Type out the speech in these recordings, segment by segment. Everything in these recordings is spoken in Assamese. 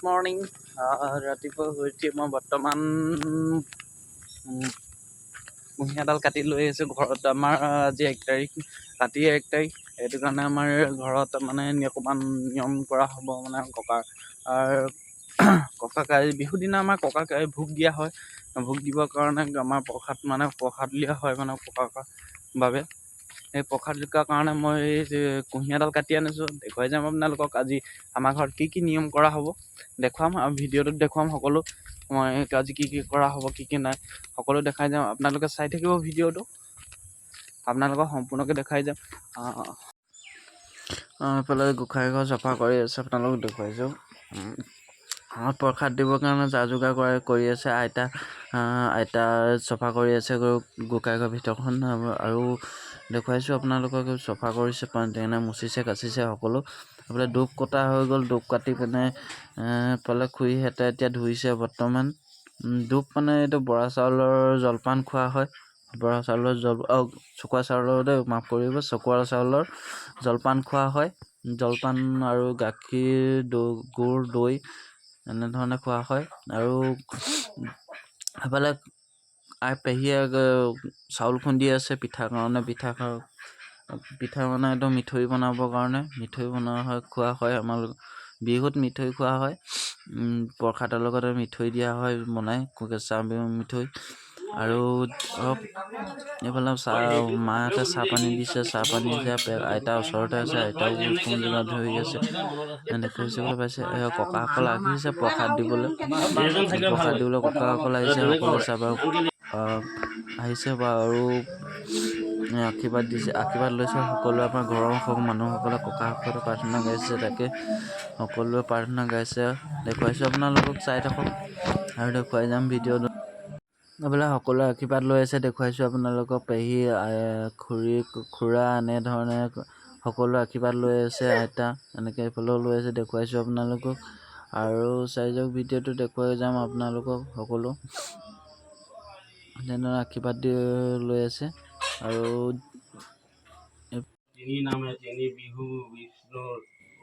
মৰ্ণিং। ৰাতিপুৱা শুই উঠি মই বৰ্তমান কুঁহিয়াৰডাল কাটি লৈ আহিছোঁ ঘৰত। আমাৰ আজি 1 তাৰিখ, ৰাতি 1 তাৰিখ। সেইটো কাৰণে আমাৰ ঘৰত মানে অকণমান নিয়ম কৰা হ'ব, মানে ককাক বিহুৰ দিনা আমাৰ ককাক ভোগ দিয়া হয়। ভোগ দিবৰ কাৰণে আমাৰ প্ৰসাদ দিয়া হয় মানে ককাকৰ বাবে। সেই প্ৰসাদ বিকাৰ কাৰণে মই এই কুঁহিয়াৰডাল কাটি আনিছোঁ। দেখুৱাই যাম আপোনালোকক আজি আমাৰ ঘৰত কি নিয়ম কৰা হ'ব দেখুৱাম, আৰু ভিডিঅ'টোত দেখুৱাম সকলো। মই আজি কি কৰা হ'ব, কি নাই সকলো দেখাই যাম। আপোনালোকে চাই থাকিব ভিডিঅ'টো, আপোনালোকক সম্পূৰ্ণকৈ দেখাই যাম। এইফালে গোঁসাই ঘৰ চাফা কৰি আছে, আপোনালোকক দেখুৱাইছোঁ। প্ৰসাদ দিবৰ কাৰণে যা যোগাৰ কৰি আছে আইতা চাফা কৰি আছে গোঁসাই ঘৰ ভিতৰখন। আৰু দেখুৱাইছোঁ আপোনালোকক চাফা কৰিছে, তেনে মুচিছে কাচিছে সকলো। এইফালে ধূপ কটা হৈ গ'ল, ধূপ কাটি পিনে এইফালে খুৰীহঁতে এতিয়া ধুইছে বৰ্তমান। ধূপ মানে এইটো বৰা চাউলৰ জলপান খোৱা হয়। বৰা চাউলৰ চকুৱা চাউলৰ মাফ কৰিব, চকুৱা চাউলৰ জলপান খোৱা হয়। জলপান আৰু গাখীৰ, গুড়, দৈ এনেধৰণে খোৱা হয়। আৰু সেইফালে পেহীয়ে চাউল খুন্দি আছে পিঠাৰ কাৰণে। পিঠা মানে একদম মিঠৈ বনাবৰ কাৰণে মিঠৈ বনোৱা হয়, খোৱা হয়। আমাৰ বিহুত মিঠৈ খোৱা হয়। প্ৰসাদৰ লগতে মিঠৈ দিয়া হয় বনাই, কেঁচা মিঠৈ। আৰু এইফালে মাহঁতে চাহ পানী দিছে, আইতা ওচৰতে আছে, আইতাও ধৰি আছে। দেখিবলৈ পাইছে ককাসকল আহিছে প্ৰসাদ দিবলৈ ককাসকল আহিছে, সকলোৱে চাব আহিছে আৰু আশীৰ্বাদ দিছে, আশীৰ্বাদ লৈছে সকলোৱে। আমাৰ ঘৰৰ মানুহসকলে ককাসকলে প্ৰাৰ্থনা গাইছে, তাকে সকলোৱে প্ৰাৰ্থনা গাইছে। দেখুৱাইছোঁ আপোনালোকক, চাই থাকক আৰু দেখুৱাই যাম ভিডিঅ'টো। এইফালে সকলোৱে আশীৰ্বাদ লৈ আছে, দেখুৱাইছোঁ আপোনালোকক। পেহী, খুৰা এনেধৰণে সকলোৱে আশীৰ্বাদ লৈ আছে। আইতা এনেকৈ এইফালেও লৈ আছে, দেখুৱাইছোঁ আপোনালোকক। আৰু চাই যাওক ভিডিঅ'টো, দেখুৱাই যাম আপোনালোকক সকলো। তেনেদৰে আশীৰ্বাদ লৈ আছে। আৰু তিনি নামে তিনি বিহু, বিষ্ণুৰ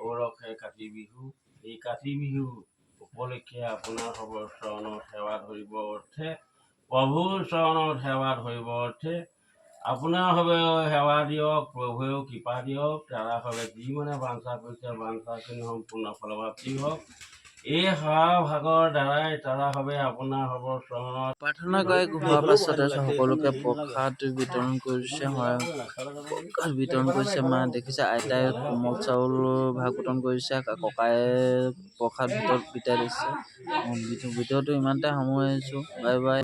ঔৰসে কাতি বিহু। এই কাতি বিহু উপলক্ষে আপোনাৰ চৰণত সেৱা ধৰিব অৰ্থে, প্ৰভুৰ চৰণত সেৱা ধৰিব অৰ্থে আপোনাৰ বাবে সেৱা দিয়ক, প্ৰভুৱেও কৃপা দিয়ক। তাৰ বাবে যি মানে বাঞ্ছা কৰিছে, বাঞ্ছাখিনি সম্পূৰ্ণ ফলপ্ৰাপ্তি হওক। এই সেৱা ভাগৰ দ্বাৰাই তাৰা হবে আপোনাৰ চৰণত প্ৰাৰ্থনা গাই হোৱাৰ পাছতে সকলোকে প্ৰসাদ বিতৰণ কৰিছে। মা দেখিছে, আইতাই কোমল চাউল ভাগ বিতৰণ কৰিছে, ককাই প্ৰসাদ ভিতৰত বিতাই দিছে। ভিডিঅ'টো ইমানতে সামৰিছোঁ। Bye bye.